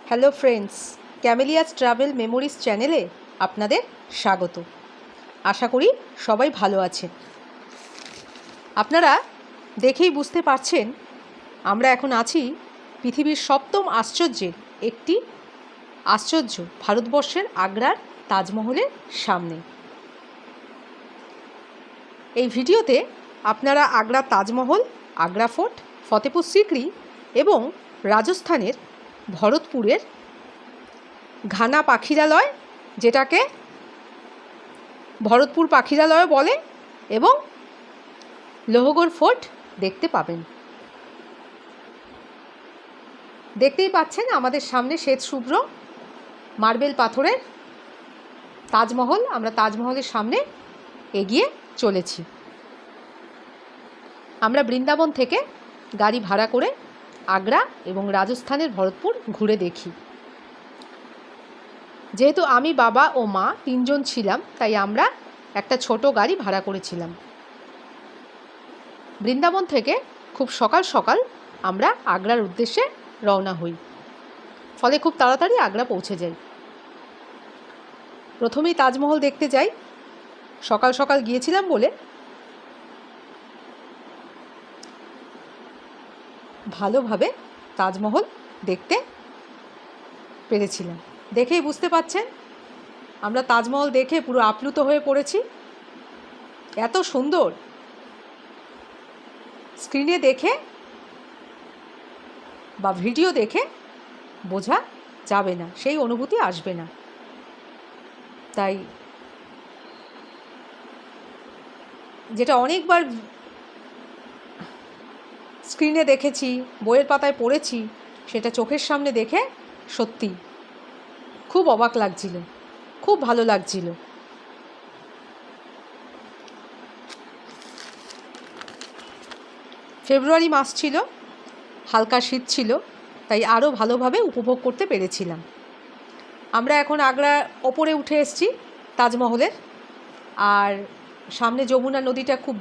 Hello friends, ক্যামেলিয়াস travel memories চ্যানেলে আপনাদের স্বাগত। আশা করি সবাই ভালো আছেন। আপনারা দেখেই বুঝতে পারছেন আমরা এখন আছি পৃথিবীর সপ্তম আশ্চর্যের একটি আশ্চর্য ভারতবর্ষের আগ্রার তাজমহলের সামনে। এই ভিডিওতে আপনারা আগ্রার তাজমহল, আগ্রা ফোর্ট, ফতেপুর সিক্রি এবং রাজস্থানের ভরতপুরের ঘানা পাখিরালয়, যেটাকে ভরতপুর পাখিরালয় বলে, এবং লোহগড় ফোর্ট দেখতে পাবেন। দেখতেই পাচ্ছেন আমাদের সামনে শ্বেত শুভ্র মার্বেল পাথরের তাজমহল। আমরা তাজমহলের সামনে এগিয়ে চলেছি। আমরা বৃন্দাবন থেকে গাড়ি ভাড়া করে আগ্রা এবং রাজস্থানের ভরতপুর ঘুরে দেখি। যেহেতু আমি, বাবা ও মা তিনজন ছিলাম, তাই আমরা একটা ছোট গাড়ি ভাড়া করেছিলাম। বৃন্দাবন থেকে খুব সকাল সকাল আমরা আগ্রার উদ্দেশ্যে রওনা হই, ফলে খুব তাড়াতাড়ি আগ্রা পৌঁছে যাই। প্রথমেই তাজমহল দেখতে যাই। সকাল সকাল গিয়েছিলাম বলে ভালোভাবে তাজমহল দেখতে পেরেছিলাম। দেখেই বুঝতে পাচ্ছেন আমরা তাজমহল দেখে পুরো আপ্লুত হয়ে পড়েছি। এত সুন্দর, স্ক্রিনে দেখে বা ভিডিও দেখে বোঝা যাবে না, সেই অনুভূতি আসবে না। তাই যেটা অনেকবার স্ক্রিনে দেখেছি, বইয়ের পাতায় পড়েছি, সেটা চোখের সামনে দেখে সত্যি খুব অবাক লাগছিল, খুব ভালো লাগছিল। ফেব্রুয়ারি মাস ছিল, হালকা শীত ছিল, তাই আরও ভালোভাবে উপভোগ করতে পেরেছিলাম। আমরা এখন আগ্রার ওপরে উঠে এসেছি তাজমহলের, আর সামনে যমুনা নদীটা খুব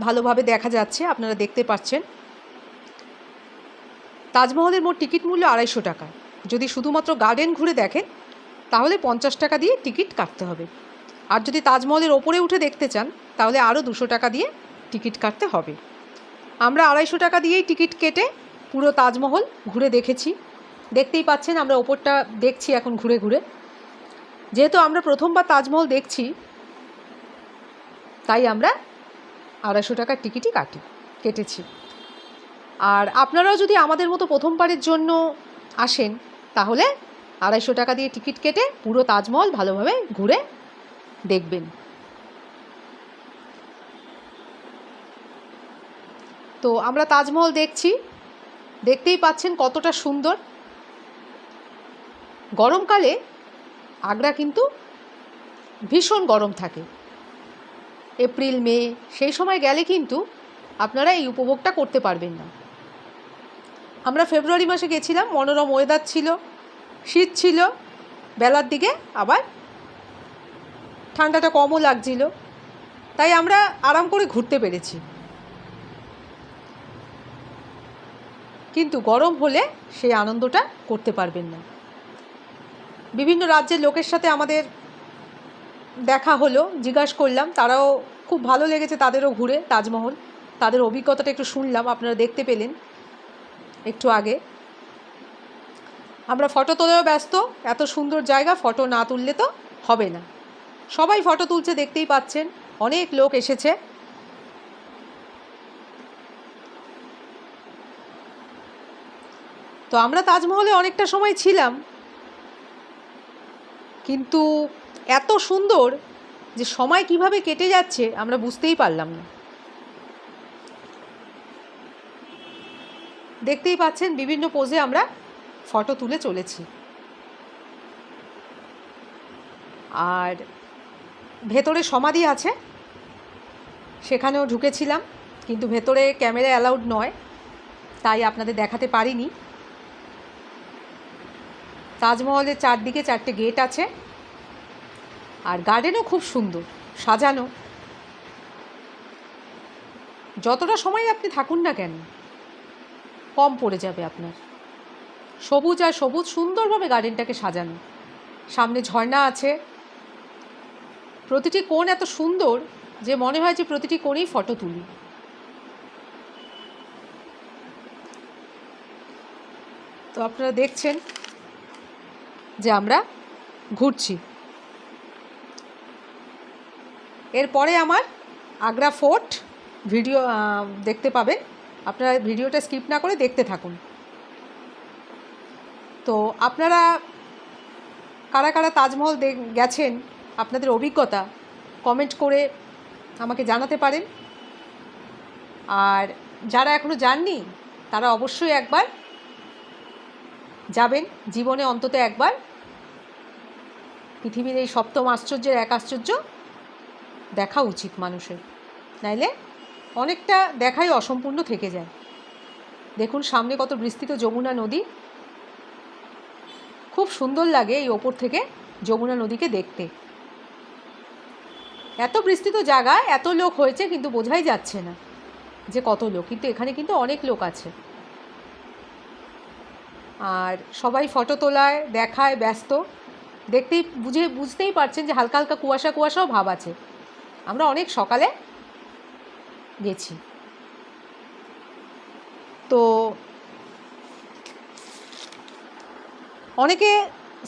ভালোভাবে দেখা যাচ্ছে, আপনারা দেখতে পাচ্ছেন। তাজমহলের মোট টিকিট মূল্য 250 টাকা। যদি শুধুমাত্র গার্ডেন ঘুরে দেখেন তাহলে 50 টাকা দিয়ে টিকিট কাটতে হবে, আর যদি তাজমহলের ওপরে উঠে দেখতে চান তাহলে আরও 200 টাকা দিয়ে টিকিট কাটতে হবে। আমরা 250 টাকা দিয়েই টিকিট কেটে পুরো তাজমহল ঘুরে দেখেছি। দেখতেই পাচ্ছেন আমরা ওপরটা দেখছি এখন ঘুরে ঘুরে। যেহেতু আমরা প্রথমবার তাজমহল দেখছি, তাই আমরা 250 টাকার টিকিটই কেটেছি। আর আপনারাও যদি আমাদের মতো প্রথমবারের জন্য আসেন তাহলে 250 টাকা দিয়ে টিকিট কেটে পুরো তাজমহল ভালোভাবে ঘুরে দেখবেন। তো আমরা তাজমহল দেখছি, দেখতেই পাচ্ছেন কতটা সুন্দর। গরমকালে আগ্রা কিন্তু ভীষণ গরম থাকে, এপ্রিল মে, সেই সময় গেলে কিন্তু আপনারা এই উপভোগটা করতে পারবেন না। আমরা ফেব্রুয়ারি মাসে গেছিলাম, মনোরম ওয়েদার ছিল, শীত ছিল, বেলার দিকে আবার ঠান্ডাটা কমও লাগছিল, তাই আমরা আরাম করে ঘুরতে পেরেছি। কিন্তু গরম হলে সেই আনন্দটা করতে পারবেন না। বিভিন্ন রাজ্যের লোকের সাথে আমাদের দেখা হলো, জিজ্ঞাসা করলাম, তারাও খুব ভালো লেগেছে তাদেরও ঘুরে তাজমহল। তাদের অভিজ্ঞতাটা একটু শুনলাম, আপনারা দেখতে পেলেন একটু আগে। আমরা ফটো তোলাও ব্যস্ত, এত সুন্দর জায়গা, ফটো না তুললে তো হবে না। সবাই ফটো তুলছে, দেখতেই পাচ্ছেন, অনেক লোক এসেছে। তো আমরা তাজমহলে অনেকটা সময় ছিলাম, কিন্তু এত সুন্দর যে সময় কিভাবে কেটে যাচ্ছে আমরা বুঝতেই পারলাম না। দেখতেই পাচ্ছেন বিভিন্ন পোজে আমরা ফটো তুলে চলেছি। আর ভেতরে সমাধি আছে, সেখানেও ঢুকেছিলাম, কিন্তু ভেতরে ক্যামেরা অ্যালাউড নয়, তাই আপনাদের দেখাতে পারিনি। তাজমহলের চারদিকে 4টে গেট আছে, আর গার্ডেনও খুব সুন্দর সাজানো। যতটা সময় আপনি থাকুন না কেন কম পড়ে যাবে আপনার, সবুজ আর সবুজ সুন্দরভাবে গার্ডেনটাকে সাজানো। সামনে ঝর্ণা আছে, প্রতিটি কোণ এত সুন্দর যে মনে হয় যে প্রতিটি কোণেই ফটো তুলি। তো আপনারা দেখছেন যে আমরা ঘুরছি। এরপরে আমার আগ্রা ফোর্ট ভিডিও দেখতে পাবেন, আপনারা ভিডিওটা স্কিপ না করে দেখতে থাকুন। তো আপনারা কারা কারা তাজমহল গেছেন, আপনাদের অভিজ্ঞতা কমেন্ট করে আমাকে জানাতে পারেন। আর যারা এখনও যাননি তারা অবশ্যই একবার যাবেন, জীবনে অন্তত একবার। পৃথিবীর এই সপ্তম আশ্চর্যের এক আশ্চর্য দেখা উচিত মানুষের, নাইলে অনেকটা দেখাই অসম্পূর্ণ থেকে যায়। দেখুন সামনে কত বিস্তৃত যমুনা নদী, খুব সুন্দর লাগে এই ওপর থেকে যমুনা নদীকে দেখতে। এত বিস্তৃত জায়গা, এত লোক হয়েছে কিন্তু বোঝাই যাচ্ছে না যে কত লোক, কিন্তু এখানে কিন্তু অনেক লোক আছে। আর সবাই ফটো তোলায় দেখায় ব্যস্ত, বুঝতেই পারছেন যে হালকা হালকা কুয়াশা কুয়াশাও ভাব আছে। আমরা অনেক সকালে গেছি। তো অনেকে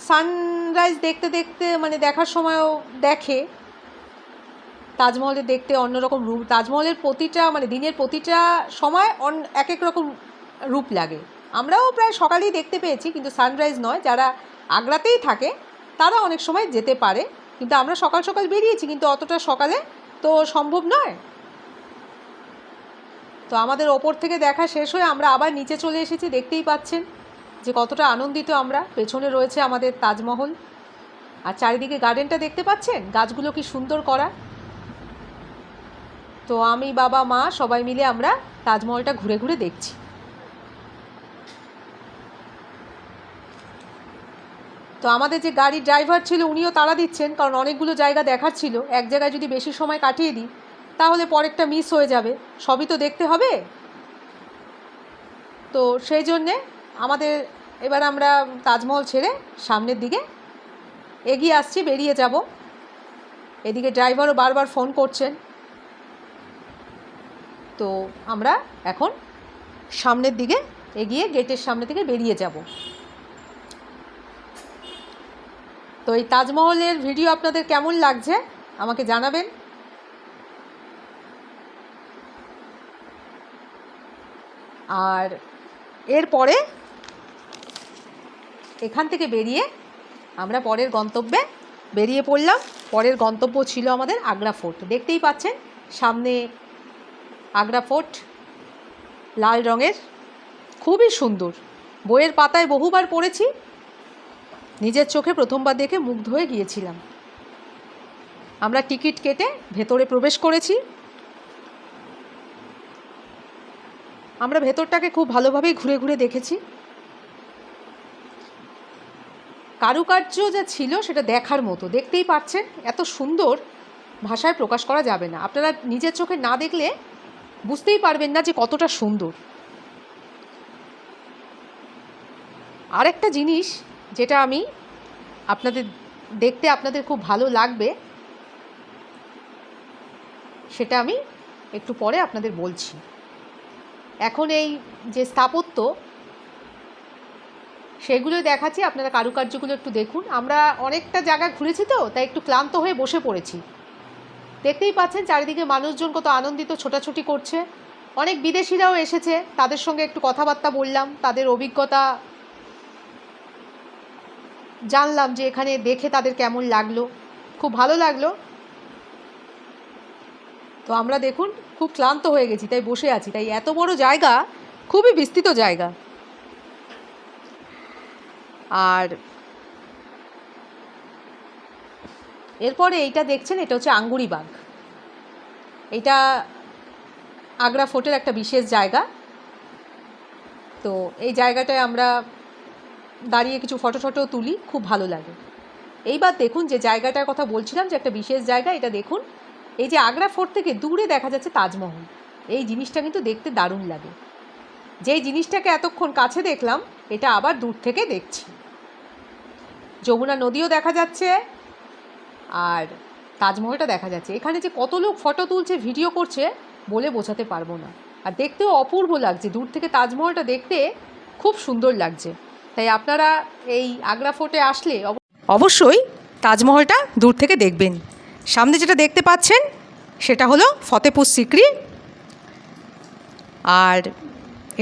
সানরাইজ দেখতে দেখতে মানে দেখার সময়ও দেখে তাজমহলের দেখতে অন্যরকম রূপ। তাজমহলের প্রতিটা মানে দিনের প্রতিটা সময় এক এক রকম রূপ লাগে। আমরাও প্রায় সকালেই দেখতে পেয়েছি, কিন্তু সানরাইজ নয়। যারা আগ্রাতেই থাকে তারা অনেক সময় যেতে পারে, কিন্তু আমরা সকাল সকাল বেরিয়েছি, কিন্তু অতটা সকালে তো সম্ভব নয়। তো আমাদের ওপর থেকে দেখা শেষ হয়ে আমরা আবার নিচে চলে এসেছি। দেখতেই পাচ্ছেন যে কতটা আনন্দিত আমরা। পেছনে রয়েছে আমাদের তাজমহল, আর চারিদিকে গার্ডেনটা দেখতে পাচ্ছেন, গাছগুলো কি সুন্দর করা। তো আমি, বাবা, মা সবাই মিলে আমরা তাজমহলটা ঘুরে ঘুরে দেখছি। তো আমাদের যে গাড়ির ড্রাইভার ছিল উনিও তাড়া দিচ্ছেন, কারণ অনেকগুলো জায়গা দেখার ছিল। এক জায়গায় যদি বেশি সময় কাটিয়ে দিই তাহলে পরেরটা মিস হয়ে যাবে, সবই তো দেখতে হবে। তো সেই জন্যে এবার আমরা তাজমহল ছেড়ে সামনের দিকে এগিয়ে আসছি, বেরিয়ে যাব। এদিকে ড্রাইভারও বারবার ফোন করছেন। তো আমরা এখন সামনের দিকে এগিয়ে গেটের সামনে থেকে বেরিয়ে যাব। তো এই তাজমহলের ভিডিও আপনাদের কেমন লাগছে আমাকে জানাবেন। আর এরপরে এখান থেকে বেরিয়ে আমরা পরের গন্তব্যে বেরিয়ে পড়লাম। পরের গন্তব্য ছিল আমাদের আগ্রা ফোর্ট। দেখতেই পাচ্ছেন সামনে আগ্রা ফোর্ট, লাল রঙের, খুবই সুন্দর। বইয়ের পাতায় বহুবার পড়েছি, নিজের চোখে প্রথমবার দেখে মুগ্ধ হয়ে গিয়েছিলাম। আমরা টিকিট কেটে ভেতরে প্রবেশ করেছি। আমরা ভেতরটাকে খুব ভালোভাবেই ঘুরে ঘুরে দেখেছি। কারুকার্য যা ছিল সেটা দেখার মতো। দেখতেই পাচ্ছেন এত সুন্দর, ভাষায় প্রকাশ করা যাবে না। আপনারা নিজের চোখে না দেখলে বুঝতেই পারবেন না যে কতটা সুন্দর। আরেকটা জিনিস যেটা আমি আপনাদের খুব ভালো লাগবে, সেটা আমি একটু পরে আপনাদের বলছি। এখন এই যে স্থাপত্য সেগুলো দেখাচ্ছি, আপনারা কারুকার্যগুলো একটু দেখুন। আমরা অনেকটা জায়গা ঘুরেছি তো, তাই একটু ক্লান্ত হয়ে বসে পড়েছি। দেখতেই পাচ্ছেন চারিদিকে মানুষজন কত আনন্দিত, ছোটাছুটি করছে। অনেক বিদেশিরাও এসেছে, তাদের সঙ্গে একটু কথাবার্তা বললাম, তাদের অভিজ্ঞতা জানলাম যে এখানে দেখে তাদের কেমন লাগলো। খুব ভালো লাগলো। তো আমরা দেখুন খুব ক্লান্ত হয়ে গেছি, তাই বসে আছি। তাই এত বড় জায়গা, খুবই বিস্তৃত জায়গা। আর এরপরে এইটা দেখছেন, এটা হচ্ছে আঙ্গুরিবাগ। এটা আগ্রা ফোর্টের একটা বিশেষ জায়গা। তো এই জায়গাটায় আমরা দাঁড়িয়ে কিছু ফটো তুলি, খুব ভালো লাগে। এইবার দেখুন যে জায়গাটার কথা বলছিলাম যে একটা বিশেষ জায়গা, এটা দেখুন। এই যে আগ্রা ফোর্ট থেকে দূরে দেখা যাচ্ছে তাজমহল। এই জিনিসটা কিন্তু দেখতে দারুণ লাগে। যেই জিনিসটাকে এতক্ষণ কাছে দেখলাম এটা আবার দূর থেকে দেখছি। যমুনা নদীও দেখা যাচ্ছে আর তাজমহলটা দেখা যাচ্ছে। এখানে যে কত লোক ফটো তুলছে, ভিডিও করছে, বলে বোঝাতে পারবো না। আর দেখতেও অপূর্ব লাগছে, দূর থেকে তাজমহলটা দেখতে খুব সুন্দর লাগছে। তাই আপনারা এই আগ্রা ফোর্টে আসলে অবশ্যই তাজমহলটা দূর থেকে দেখবেন। সামনে যেটা দেখতে পাচ্ছেন সেটা হলো ফতেপুর সিকরি, আর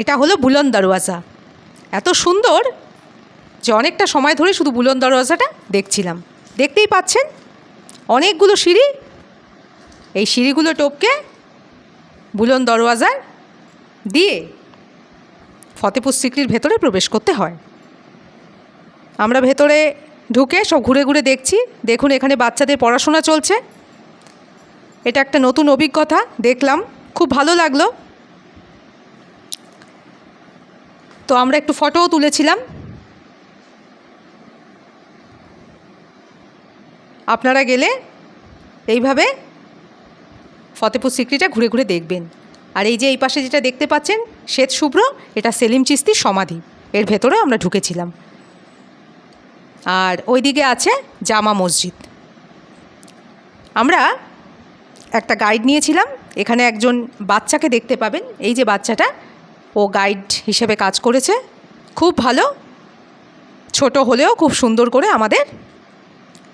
এটা হলো বুলন্দ দরওয়াজা। এত সুন্দর যে অনেকটা সময় ধরে শুধু বুলন্দ দরওয়াজাটা দেখছিলাম। দেখতেই পাচ্ছেন অনেকগুলো সিঁড়ি, এই সিঁড়িগুলো টপকে বুলন্দ দরওয়াজার দিয়ে ফতেপুর সিকরির ভেতরে প্রবেশ করতে হয়। আমরা ভেতরে ঢুকে সব ঘুরে ঘুরে দেখছি। দেখুন এখানে বাচ্চাদের পড়াশোনা চলছে। এটা একটা নতুন অভিজ্ঞতা, দেখলাম, খুব ভালো লাগলো। তো আমরা একটু ফটোও তুলেছিলাম। আপনারা গেলে এইভাবে ফতেপুর সিকরিটা ঘুরে ঘুরে দেখবেন। আর এই যে এই পাশে যেটা দেখতে পাচ্ছেন শ্বেত শুভ্র, এটা সেলিম চিশতির সমাধি, এর ভেতরে আমরা ঢুকেছিলাম। আর ওইদিকে আছে জামা মসজিদ। আমরা একটা গাইড নিয়েছিলাম। এখানে একজন বাচ্চাকে দেখতে পাবেন, এই যে বাচ্চাটা, ও গাইড হিসেবে কাজ করেছে। খুব ভালো, ছোট হলেও খুব সুন্দর করে আমাদের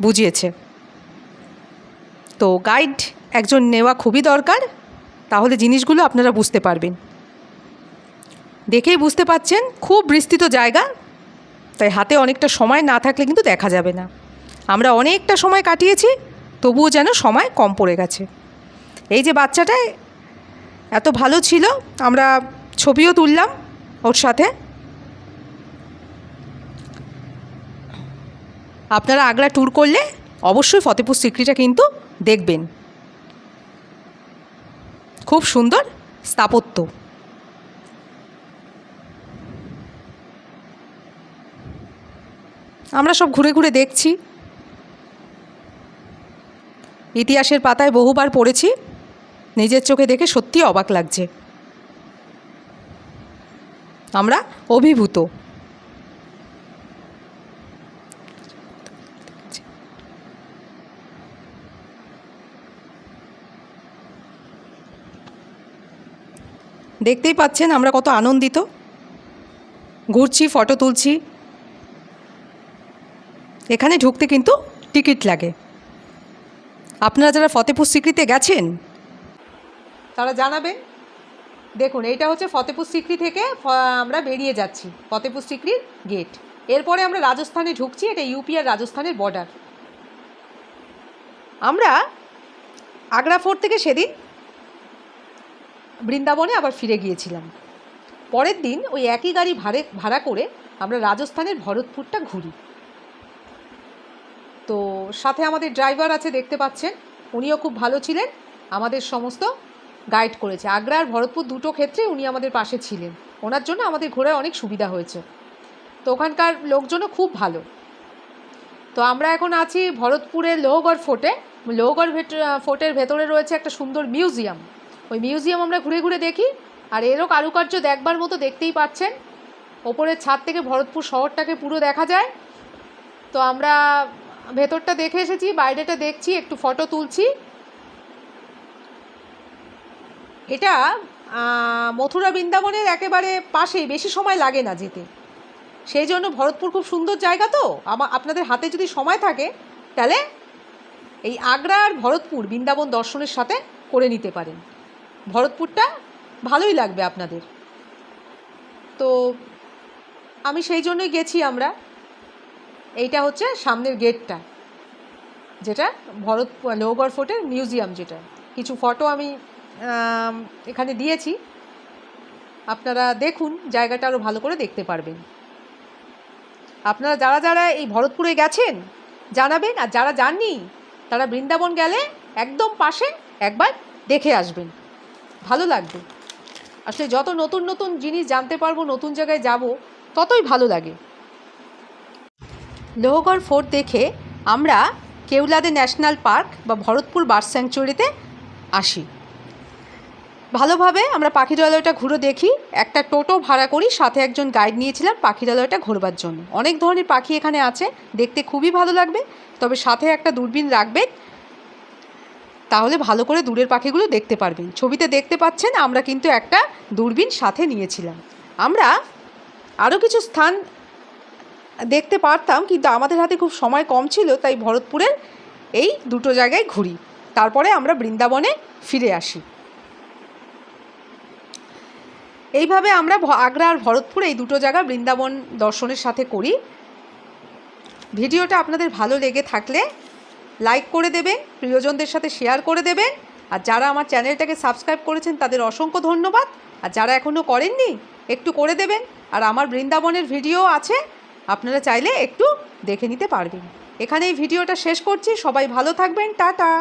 বুঝিয়েছে। তো গাইড একজন নেওয়া খুবই দরকার, তাহলে জিনিসগুলো আপনারা বুঝতে পারবেন। দেখেই বুঝতে পাচ্ছেন খুব বিস্তৃত জায়গা, তাই হাতে অনেকটা সময় না থাকলে কিন্তু দেখা যাবে না। আমরা অনেকটা সময় কাটিয়েছি, তবুও যেন সময় কম পড়ে গেছে। এই যে বাচ্চাটা এত ভালো ছিল, আমরা ছবিও তুললাম ওর সাথে। আপনারা আগ্রা ট্যুর করলে অবশ্যই ফতেপুর সিকরিটা কিন্তু দেখবেন। খুব সুন্দর স্থাপত্য। আমরা সব ঘুরে ঘুরে দেখছি। ইতিহাসের পাতায় বহুবার পড়েছি, নিজের চোখে দেখে সত্যি অবাক লাগছে। আমরা অভিভূত। দেখতেই পাচ্ছেন আমরা কত আনন্দিত, ঘুরছি, ফটো তুলছি। এখানে ঢুকতে কিন্তু টিকিট লাগে। আপনারা যারা ফতেপুর সিকরিতে গেছেন তারা জানাবেন। দেখুন এইটা হচ্ছে ফতেপুর সিকরি থেকে আমরা বেরিয়ে যাচ্ছি, ফতেপুর সিকরির গেট। এরপরে আমরা রাজস্থানে ঢুকছি, এটা ইউপি আর রাজস্থানের বর্ডার। আমরা আগ্রা ফোর্ট থেকে সেদিন বৃন্দাবনে আবার ফিরে গিয়েছিলাম। পরের দিন ওই একই গাড়ি ভাড়া করে আমরা রাজস্থানের ভরতপুরটা ঘুরি। তো সাথে আমাদের ড্রাইভার আছে, দেখতে পাচ্ছেন, উনিও খুব ভালো ছিলেন, আমাদের সমস্ত গাইড করেছে। আগ্রা আর ভরতপুর দুটো ক্ষেত্রে উনি আমাদের পাশে ছিলেন, ওনার জন্য আমাদের ঘোরায় অনেক সুবিধা হয়েছে। তো ওখানকার লোকজনও খুব ভালো। তো আমরা এখন আছি ভরতপুরের লোহগড় ফোর্টে। লোহগড় ফোর্টের ভেতরে রয়েছে একটা সুন্দর মিউজিয়াম। ওই মিউজিয়াম আমরা ঘুরে ঘুরে দেখি। আর এরও কারুকার্য দেখবার মতো, দেখতেই পাচ্ছেন ওপরের ছাদ থেকে ভরতপুর শহরটাকে পুরো দেখা যায়। তো আমরা ভেতরটা দেখে এসেছি, বাইরেটা দেখছি, একটু ফটো তুলছি। এটা মথুরা বৃন্দাবনের একেবারে পাশেই, বেশি সময় লাগে না যেতে। সেই জন্য ভরতপুর খুব সুন্দর জায়গা। তো আপনাদের হাতে যদি সময় থাকে তাহলে এই আগ্রা আর ভরতপুর বৃন্দাবন দর্শনের সাথে করে নিতে পারেন। ভরতপুরটা ভালোই লাগবে আপনাদের। তো আমি সেই জন্যই গেছি আমরা। এইটা হচ্ছে সামনের গেটটা, যেটা লোহগড় ফোর্টের মিউজিয়াম, যেটা কিছু ফটো আমি এখানে দিয়েছি। আপনারা দেখুন, জায়গাটা আরও ভালো করে দেখতে পারবেন। আপনারা যারা যারা এই ভরতপুরে গেছেন জানাবেন, আর যারা যাননি তারা বৃন্দাবন গেলে একদম পাশে একবার দেখে আসবেন, ভালো লাগবে। আসলে যত নতুন নতুন জিনিস জানতে পারবো, নতুন জায়গায় যাব, ততই ভালো লাগে। লোহগড় ফোর্ট দেখে আমরা কেওলাদে ন্যাশনাল পার্ক বা ভরতপুর বার্ড স্যাংচুয়ারিতে আসি। ভালোভাবে আমরা পাখিরালয়টা ঘুরে দেখি। একটা টোটো ভাড়া করি, সাথে একজন গাইড নিয়েছিলাম পাখিরালয়টা ঘোরবার জন্য। অনেক ধরনের পাখি এখানে আছে, দেখতে খুবই ভালো লাগবে, তবে সাথে একটা দূরবীন রাখবেন, তাহলে ভালো করে দূরের পাখিগুলো দেখতে পারবেন। ছবিতে দেখতে পাচ্ছেন আমরা কিন্তু একটা দূরবীন সাথে নিয়েছিলাম। আমরা আরও কিছু স্থান দেখতে পারতাম, কিন্তু আমাদের হাতে খুব সময় কম ছিল, তাই ভরতপুরের এই দুটো জায়গায় ঘুরি, তারপরে আমরা বৃন্দাবনে ফিরে আসি। এইভাবে আমরা আগ্রা আর ভরতপুর এই দুটো জায়গা বৃন্দাবন দর্শনের সাথে করি। ভিডিওটা আপনাদের ভালো লেগে থাকলে লাইক করে দেবেন, প্রিয়জনদের সাথে শেয়ার করে দেবেন, আর যারা আমার চ্যানেলটাকে সাবস্ক্রাইব করেছেন তাদের অসংখ্য ধন্যবাদ, আর যারা এখনও করেননি একটু করে দেবেন। আর আমার বৃন্দাবনের ভিডিও আছে, আপনারা চাইলে একটু দেখে নিতে পারবেন। এখানে এই ভিডিওটা শেষ করছি। সবাই ভালো থাকবেন, টাটা।